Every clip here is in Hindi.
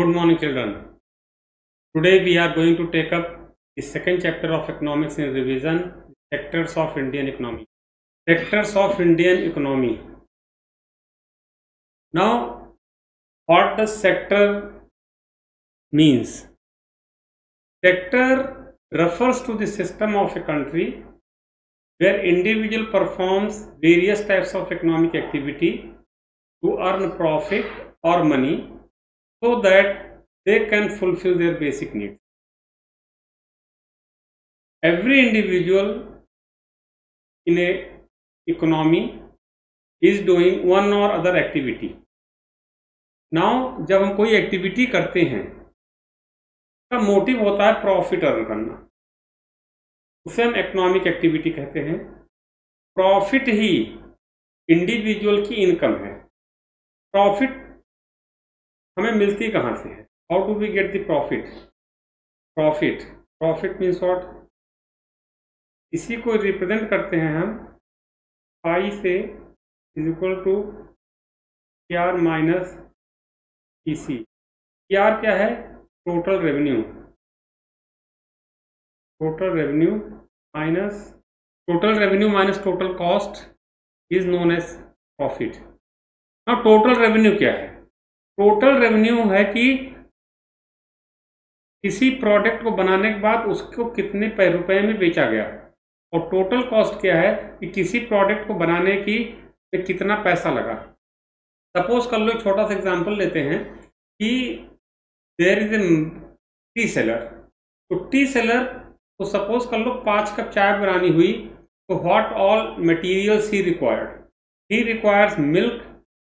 Good morning, children. Today we are going to take up the second chapter of economics in revision, sectors of Indian economy. Sectors of Indian economy. Now, what does sector means? Sector refers to the system of a country where individual performs various types of economic activity to earn profit or money so that they can fulfill their basic needs. Every individual in a economy is doing one or other activity. Now, जब हम कोई एक्टिविटी करते हैं का मोटिव होता है प्रॉफिट अर्न करना, उसे हम इकोनॉमिक एक्टिविटी कहते हैं। प्रॉफिट ही इंडिविजुअल की इनकम है। प्रॉफिट हमें मिलती कहाँ से है? How do we get the profit? Profit means what? इसी को रिप्रेजेंट करते हैं हम पाई से is equal to PR minus PC। PR क्या है? Total revenue minus total cost is known as profit. अब टोटल रेवेन्यू क्या है? टोटल रेवेन्यू है कि किसी प्रोडक्ट को बनाने के बाद उसको कितने रुपए में बेचा गया, और टोटल कॉस्ट क्या है कि किसी प्रोडक्ट को बनाने की कितना पैसा लगा। सपोज कर लो, एक छोटा सा एग्जांपल लेते हैं कि there is a tea seller. तो टी सेलर को सपोज कर लो 5 कप चाय बनानी हुई, तो what all materials he required? He requires milk,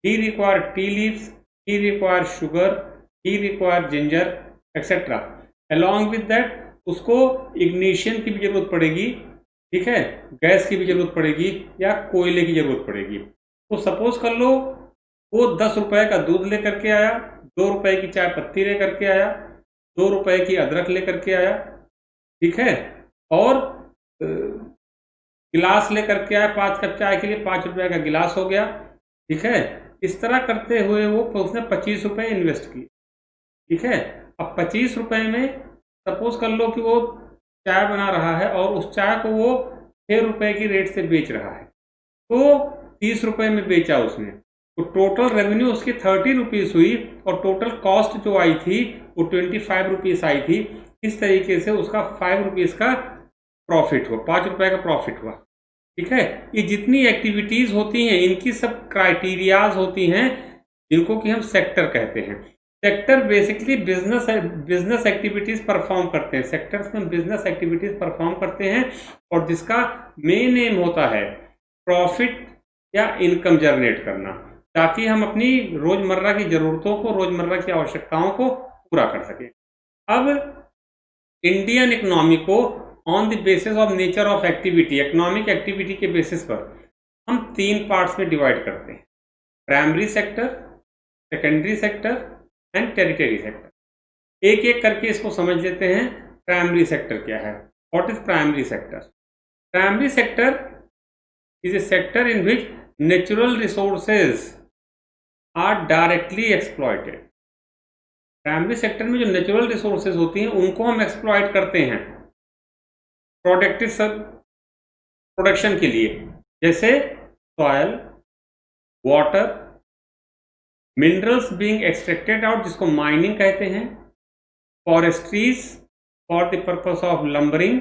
he require tea leaves, he require sugar, he require ginger, etc. Along with that उसको इग्निशन की भी जरूरत पड़ेगी, ठीक है, गैस की भी जरूरत पड़ेगी या कोयले की जरूरत पड़ेगी। तो सपोज कर लो वो 10 रुपए का दूध लेकर के आया, 2 रुपए की चाय पत्ती लेकर के आया, 2 रुपए की अदरक लेकर के आया, ठीक है, और गिलास लेकर के आया 5 कप चाय के लिए, 5 रुपए का गिलास हो गया, ठीक है। इस तरह करते हुए उसने 25 रुपए इन्वेस्ट किए, ठीक है। अब 25 रुपए में सपोज कर लो कि वो चाय बना रहा है और उस चाय को वो 6 रुपए की रेट से बेच रहा है, तो 30 रुपए में बेचा उसने, तो टोटल रेवेन्यू उसकी 30 रुपीज़ हुई और टोटल कॉस्ट जो आई थी वो 25 रुपीज़ आई थी। इस तरीके से उसका 5 रुपीज़ का प्रॉफिट हुआ, 5 रुपए का प्रॉफिट हुआ, ठीक है। ये जितनी एक्टिविटीज होती हैं इनकी सब क्राइटेरियाज होती हैं जिनको कि हम सेक्टर कहते हैं। Sector basically business activities perform करते हैं। सेक्टर्स में बिजनेस एक्टिविटीज परफॉर्म करते हैं और जिसका मेन एम होता है प्रॉफिट या इनकम जनरेट करना, ताकि हम अपनी रोजमर्रा की जरूरतों को, रोजमर्रा की आवश्यकताओं को पूरा कर सकें। अब इंडियन इकोनॉमी को on the basis of nature of activity, economic activity के बेसिस पर हम 3 पार्ट्स में डिवाइड करते हैं: primary sector, secondary sector and territory sector. एक एक करके इसको समझ लेते हैं। प्राइमरी सेक्टर क्या है? What is primary sector? Primary sector is a sector in which natural resources are directly exploited. Primary sector में जो नेचुरल रिसोर्सेज होती हैं उनको हम एक्सप्लॉयट करते हैं प्रोडक्शन के लिए, जैसे soil, water, minerals being extracted out जिसको माइनिंग कहते हैं, forestries for the purpose of lumbering,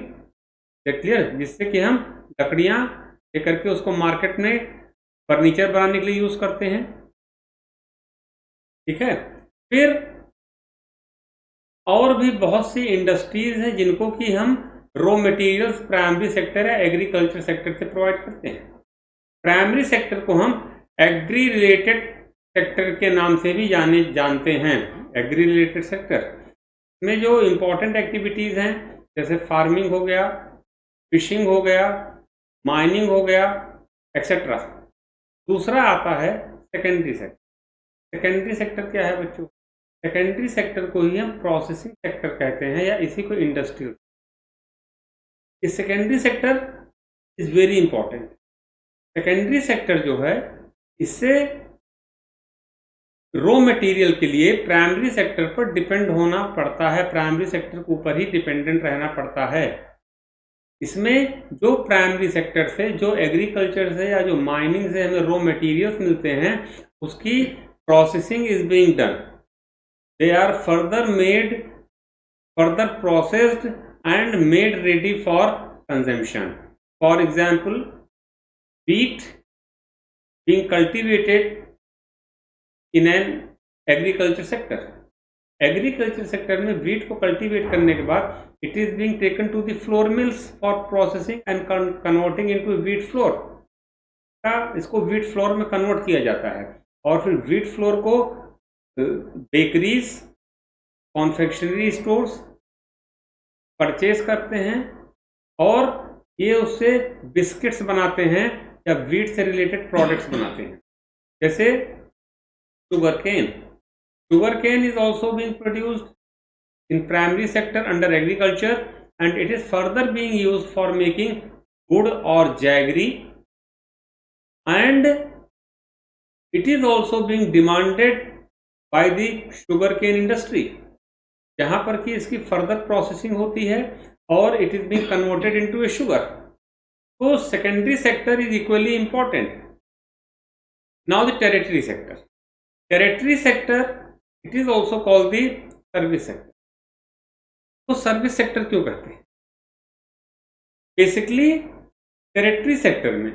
clear, जिससे कि हम लकड़ियां लेकर के उसको मार्केट में फर्नीचर बनाने के लिए यूज करते हैं, ठीक है। फिर और भी बहुत सी इंडस्ट्रीज हैं जिनको कि हम रॉ मटेरियल्स प्राइमरी सेक्टर या एग्रीकल्चर सेक्टर से प्रोवाइड करते हैं। प्राइमरी सेक्टर को हम एग्री रिलेटेड सेक्टर के नाम से भी जानते हैं। एग्री रिलेटेड सेक्टर में जो इम्पोर्टेंट एक्टिविटीज़ हैं जैसे फार्मिंग हो गया, फिशिंग हो गया, माइनिंग हो गया, एक्सेट्रा। दूसरा आता है सेकेंडरी सेक्टर। सेकेंडरी सेक्टर क्या है बच्चों? सेकेंडरी सेक्टर को ही हम प्रोसेसिंग सेक्टर कहते हैं या इसी को इंडस्ट्रियल। इस secondary sector is very important. Secondary sector जो है इससे रॉ मटेरियल के लिए प्राइमरी सेक्टर पर डिपेंड होना पड़ता है, प्राइमरी सेक्टर के ऊपर ही डिपेंडेंट रहना पड़ता है। इसमें जो प्राइमरी सेक्टर से, जो एग्रीकल्चर से या जो माइनिंग से हमें रॉ मटेरियल्स मिलते हैं, उसकी processing is being done, they are further processed and made ready for consumption. For example, wheat being cultivated in an agriculture sector. Agriculture sector में वीट को कल्टीवेट करने के बाद it is being taken to the flour mills for processing and converting into wheat flour. इसको वीट फ्लोर में कन्वर्ट किया जाता है और फिर वीट फ्लोर को बेकरीज, कॉन्फेक्शनरी स्टोर्स परचेज करते हैं और ये उससे बिस्किट्स बनाते हैं या वीट से रिलेटेड प्रोडक्ट्स बनाते हैं, जैसे sugar cane. Sugarcane is also being produced in primary sector under agriculture, and it is further being used for making wood or jaggery, and it is also being demanded by the sugarcane industry, जहाँ पर कि इसकी फर्दर प्रोसेसिंग होती है और it is being converted into a sugar. तो secondary sector is equally important. Now the territory sector. Territory sector it is also called the service sector. तो सर्विस सेक्टर क्यों कहते हैं? बेसिकली टेरिटरी सेक्टर में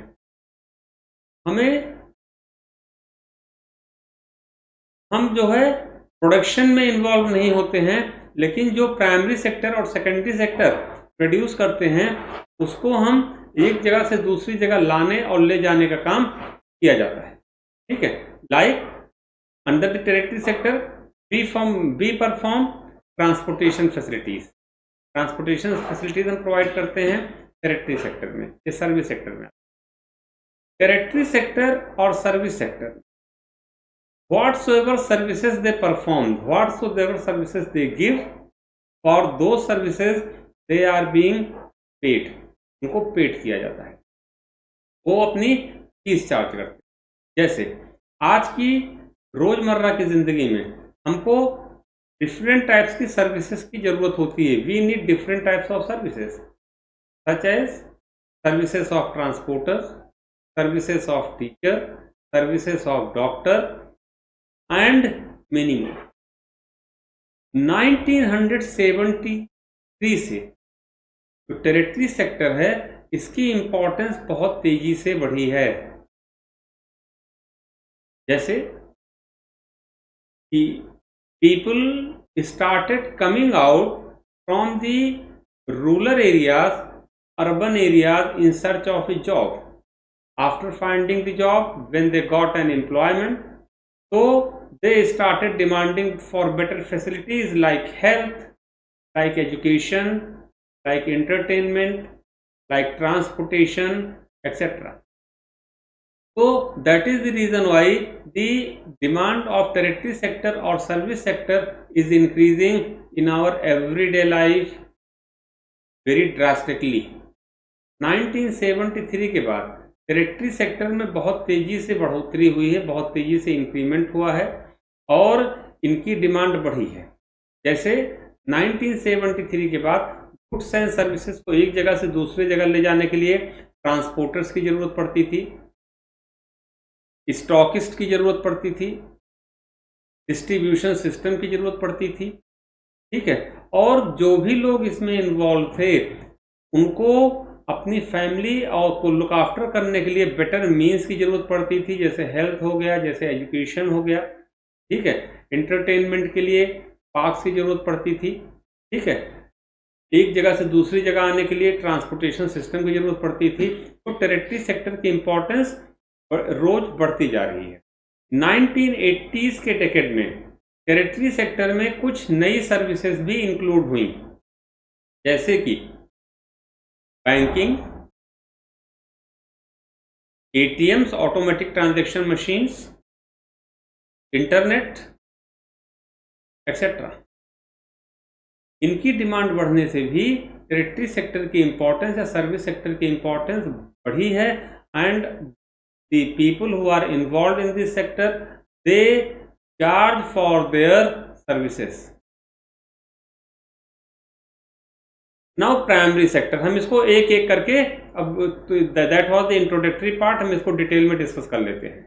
हम जो है प्रोडक्शन में इन्वॉल्व नहीं होते हैं, लेकिन जो प्राइमरी सेक्टर और सेकेंडरी सेक्टर प्रोड्यूस करते हैं उसको हम एक जगह से दूसरी जगह लाने और ले जाने का काम किया जाता है। ठीक है, like under the territory sector we perform transportation facilities. Transportation facilities हम प्रोवाइड करते हैं टेरिटरी सेक्टर में, ये सर्विस सेक्टर में। टेरिटरी सेक्टर और service sector, whatsoever services they perform, whatsoever services they give, for those services they are being paid, उनको पेड किया जाता है, वो अपनी फीस चार्ज करते हैं। जैसे आज की रोजमर्रा की जिंदगी में हमको डिफरेंट टाइप्स की सर्विसेज की जरूरत होती है। We need different types of services such as services of transporter, services of teacher, services of doctor and many more. 1973 से जो टेरिटरी सेक्टर है इसकी इंपॉर्टेंस बहुत तेजी से बढ़ी है। जैसे कि people started coming out from the rural areas, urban areas in search of a job. After finding the job, when they got an employment, so they started demanding for better facilities like health, like education, like entertainment, like transportation, etc. So that is the reason why the demand of territory sector or service sector is increasing in our everyday life very drastically. 1973 के बाद टेरिटरी सेक्टर में बहुत तेजी से बढ़ोतरी हुई है, बहुत तेजी से इंक्रीमेंट हुआ है और इनकी डिमांड बढ़ी है। जैसे 1973 के बाद गुड्स एंड सर्विसेज को एक जगह से दूसरी जगह ले जाने के लिए ट्रांसपोर्टर्स की जरूरत पड़ती थी, स्टॉकिस्ट की जरूरत पड़ती थी, डिस्ट्रीब्यूशन सिस्टम की जरूरत पड़ती थी। ठीक है, और जो भी लोग इसमें इन्वॉल्व थे उनको अपनी फैमिली और को लुक आफ्टर करने के लिए बेटर मीन्स की जरूरत पड़ती थी, जैसे हेल्थ हो गया, जैसे एजुकेशन हो गया। ठीक है, एंटरटेनमेंट के लिए पार्क्स की जरूरत पड़ती थी। ठीक है, एक जगह से दूसरी जगह आने के लिए ट्रांसपोर्टेशन सिस्टम की जरूरत पड़ती थी। तो टेरिटरी सेक्टर की इंपॉर्टेंस रोज बढ़ती जा रही है। 1980s के डेकेड में टेरिटरी सेक्टर में कुछ नई सर्विसेज भी इंक्लूड हुई, जैसे कि banking, ATMs, automatic transaction machines, internet etcetera. इनकी डिमांड बढ़ने से भी टेरिटरी सेक्टर की इंपॉर्टेंस या सर्विस सेक्टर की इंपॉर्टेंस बढ़ी है and the people who are involved in this sector, they charge for their services. Now primary sector, हम इसको एक एक करके, अब that was the introductory part, हम इसको डिटेल में डिस्कस कर लेते हैं।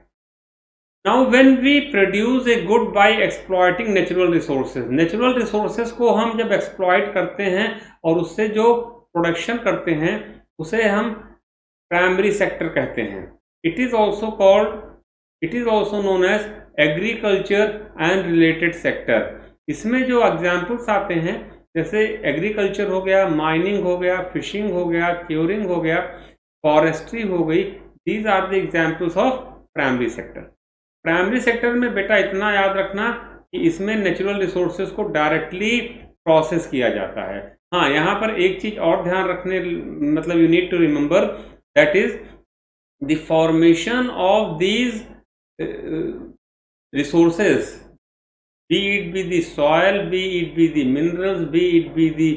Now when we produce a good bye exploiting natural resources, natural resources को हम जब एक्सप्लॉइट करते हैं और उससे जो प्रोडक्शन करते हैं उसे हम प्राइमरी सेक्टर कहते हैं। It is also called, it is also known as agriculture and related sector. इसमें जो एग्जाम्पल्स आते हैं जैसे एग्रीकल्चर हो गया, माइनिंग हो गया, फिशिंग हो गया, क्यूरिंग हो गया, फॉरेस्ट्री हो गई, these are the examples of primary sector. Primary sector में बेटा इतना याद रखना कि इसमें नेचुरल रिसोर्सेज को डायरेक्टली प्रोसेस किया जाता है। हाँ, यहाँ पर एक चीज और ध्यान रखने, मतलब you need to remember that is the formation of these resources, be it be the soil, be it be the minerals, be it be the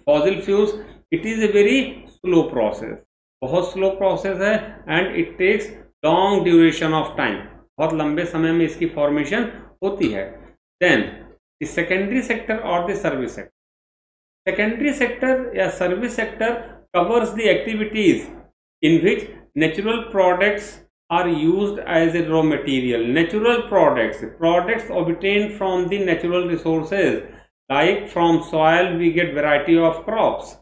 fossil fuels, it is a very slow process, बहुत स्लो प्रोसेस है and it takes long duration of time, बहुत लंबे समय में इसकी फॉर्मेशन होती है। देन द सेकेंडरी सेक्टर और the service sector, secondary sector या service sector covers the activities in which natural products are used as a raw material. Natural products, products obtained from the natural resources, like from soil we get variety of crops,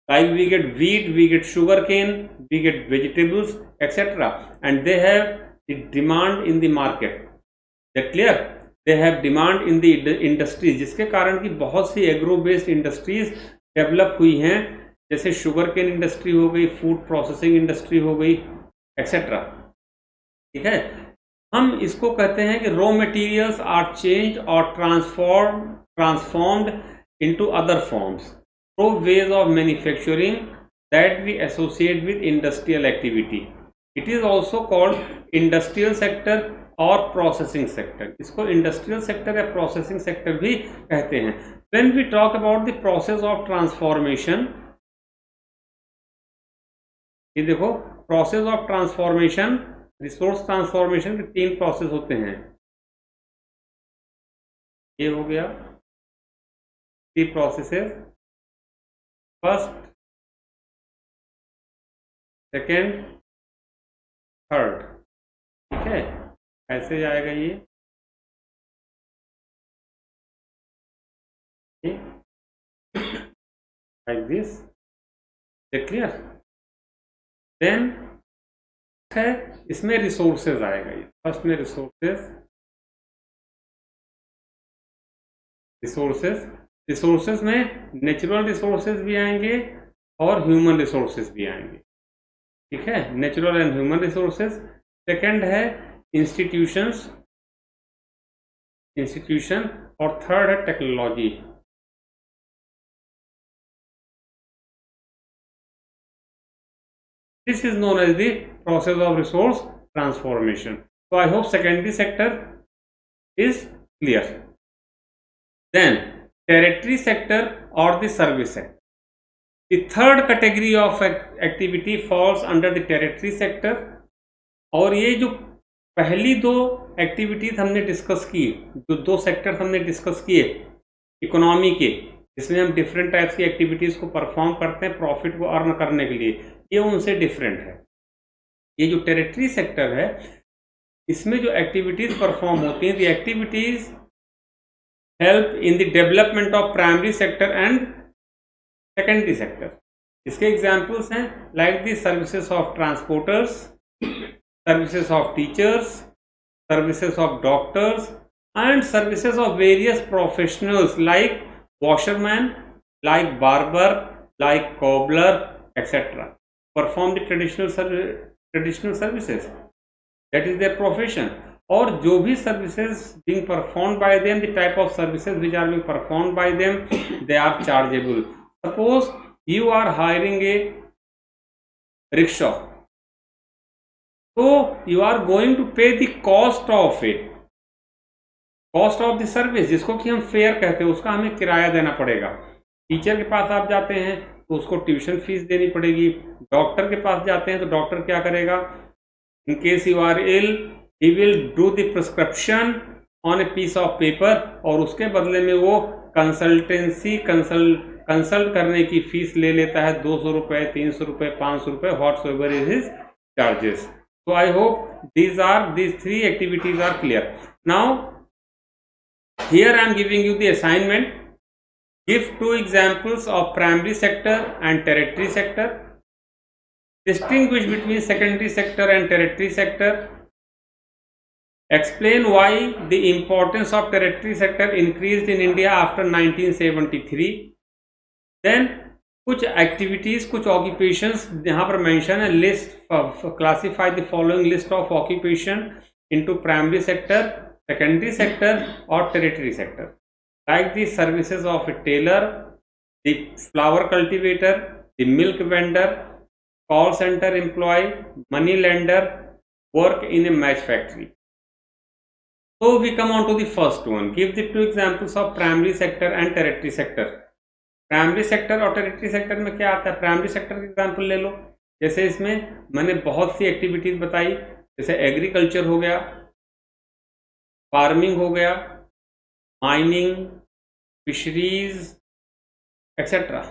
like we get wheat, we get sugarcane, we get vegetables, etc. And they have the demand in the market. That clear? They have demand in the industries, जिसके कारण कि बहुत सी एग्रो बेस्ड इंडस्ट्रीज डेवलप हुई हैं, जैसे शुगर केन इंडस्ट्री हो गई, फूड प्रोसेसिंग इंडस्ट्री हो गई, एक्सेट्रा। ठीक है, हम इसको कहते हैं कि रॉ मटेरियल्स आर चेंज और transformed into other forms through ways of manufacturing that we associate with industrial activity. It is also called industrial sector और प्रोसेसिंग सेक्टर। इसको इंडस्ट्रियल सेक्टर या प्रोसेसिंग सेक्टर भी कहते हैं। When we talk about the process of transformation, ये देखो process of transformation, resource transformation के 3 प्रोसेस होते हैं। ये हो गया 3 प्रोसेसेस, फर्स्ट, सेकेंड, थर्ड। ठीक है, ऐसे जाएगा ये लाइक दिस। क्लियर? देन है इसमें रिसोर्सेज आएगा, ये फर्स्ट में रिसोर्सेज में नेचुरल रिसोर्सेज भी आएंगे और ह्यूमन रिसोर्सेज भी आएंगे। ठीक है, natural and human resources. Second है इंस्टीट्यूशन, और थर्ड है technology. This is known as the process of resource transformation. So I hope secondary sector is clear. Then territory sector or the service sector. The third category of activity falls under the territory sector. और ये जो पहली 2 एक्टिविटीज हमने डिस्कस की, जो 2 सेक्टर हमने डिस्कस किए इकोनॉमी के, जिसमें हम डिफरेंट टाइप्स की एक्टिविटीज को परफॉर्म करते हैं प्रॉफिट को अर्न करने के लिए, ये उनसे डिफरेंट है। ये जो टेरिटरी सेक्टर है, इसमें जो एक्टिविटीज परफॉर्म होती हैं, the activities help in the development of primary sector and secondary sector. इसके एग्जांपल्स हैं like the services of transporters, services of teachers, services of doctors and services of various professionals like washerman, like barber, like cobbler, etc. perform the traditional services, that is their profession. और जो भी services being performed by them, the type of services which are being performed by them, they are chargeable. Suppose you are hiring a rickshaw, so you are going to pay the cost of it, cost of the service, जिसको कि हम फेयर कहते हैं, उसका हमें किराया देना पड़ेगा। टीचर के पास आप जाते हैं तो उसको ट्यूशन फीस देनी पड़ेगी। डॉक्टर के पास जाते हैं तो डॉक्टर क्या करेगा, in case you are ill he will do the prescription on a piece of paper, और उसके बदले में वो कंसल्ट करने की फीस ले लेता है 200 रुपये, 300 रुपये, 500 रुपये, what's ever is his charges. So I hope these three activities are clear. Now here I am giving you the assignment. Give 2 examples of primary sector and tertiary sector. Distinguish between secondary sector and tertiary sector. Explain why the importance of tertiary sector increased in India after 1973. Then कुछ एक्टिविटीज, कुछ ऑक्यूपेशंस यहाँ पर मेंशन है. List, classify the following list of occupation into primary sector, secondary sector और territory sector. Like the services of a tailor, the flower cultivator, the milk vendor, call centre employ, money lender, work in a match factory. So we come on to the first one. Give the 2 examples of primary sector and tertiary sector. Primary sector और टेरिटरी सेक्टर में क्या आता है? प्राइमरी सेक्टर का एग्जांपल ले लो. जैसे इसमें मैंने बहुत सी एक्टिविटीज बताई, जैसे एग्रीकल्चर हो गया, फार्मिंग हो गया, mining, fisheries etcetera.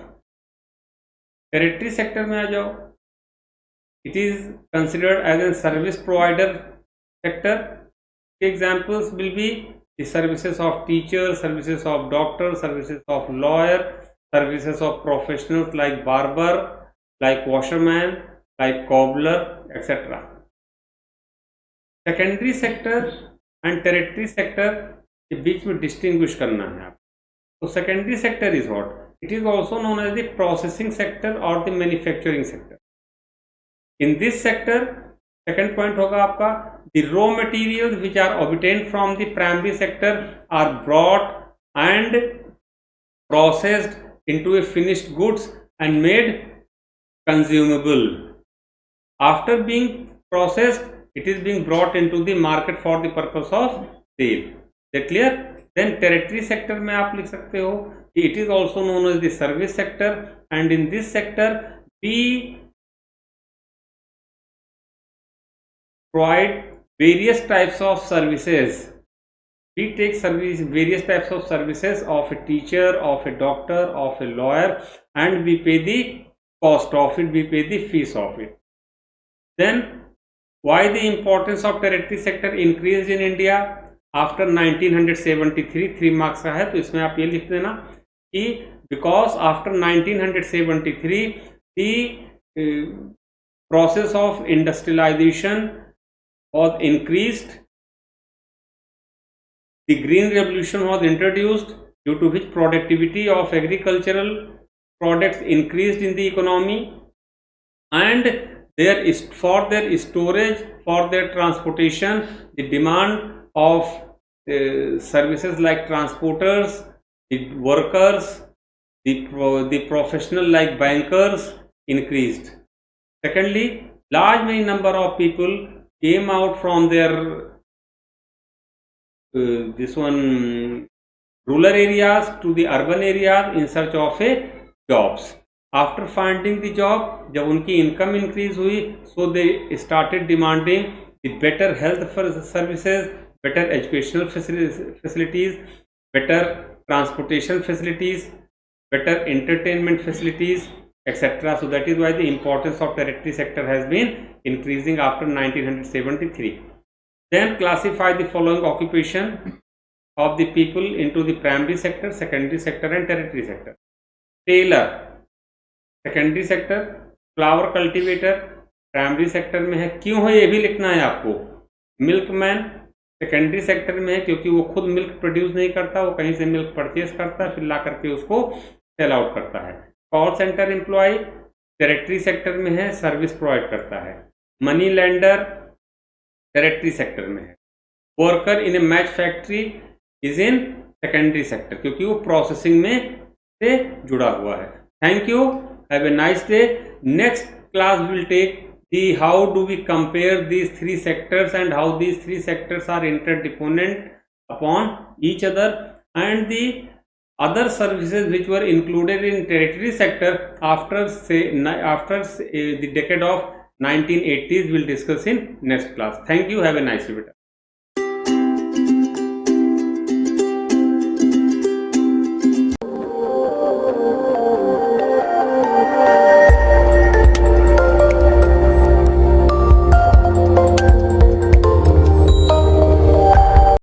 Territory sector में आ जाओ, it is considered as a service provider sector. Examples will be the services of teacher, services of doctor, services of lawyer, services of professionals like barber, like washerman, like cobbler, etc. Secondary sector and tertiary sector के बीच में डिस्टिंग्विश करना है आप. तो secondary sector is what? It is also known as the processing sector or the manufacturing sector. In this sector, second point होगा आपका, the raw materials which are obtained from the primary sector are brought and processed into a finished goods and made consumable. After being processed, it is being brought into the market for the purpose of sale. Is that clear? Then tertiary sector में आप लिख सकते हो कि it is also known as the service sector, and in this sector we provide various types of services. We take various types of services of a teacher, of a doctor, of a lawyer, and we pay the cost of it, we pay the fees of it. Then why the importance of tertiary sector increased in India after 1973? 3 marks का है, तो इसमें आप ये लिख देना कि because after 1973 the process of industrialization was increased. The green revolution was introduced, due to which productivity of agricultural products increased in the economy, and for their storage, for their transportation, the demand of services like transporters, the workers, the professional like bankers increased. Secondly, large many number of people came out from their rural areas to the urban areas in search of a jobs. After finding the job, जब उनकी income increase हुई, so they started demanding the better health services, better educational facilities, better transportation facilities, better entertainment facilities, etc. So that is why the importance of tertiary sector has been increasing after 1973. Then classify the following occupation of the people into the primary sector, secondary sector and tertiary sector. Tailor, secondary sector. Flower cultivator primary sector में है. क्यों है ये भी लिखना है आपको. मिल्कमैन सेकेंडरी सेक्टर में है क्योंकि वो खुद मिल्क प्रोड्यूस नहीं करता, वो कहीं से मिल्क परचेज करता है, फिर ला करके उसको सेल आउट करता है. Call centre employ territory sector में है, सर्विस प्रोवाइड करता है. मनी लेंडर टेरिटरी सेक्टर में है. Worker in a match factory is in secondary sector क्योंकि वो प्रोसेसिंग में से जुड़ा हुआ है. Thank you, have a nice day. Next class will take the how do we compare these 3 sectors and how these 3 sectors are interdependent upon each other, and the other services which were included in tertiary sector after the decade of 1980s we'll discuss in next class. Thank you, have a nice day.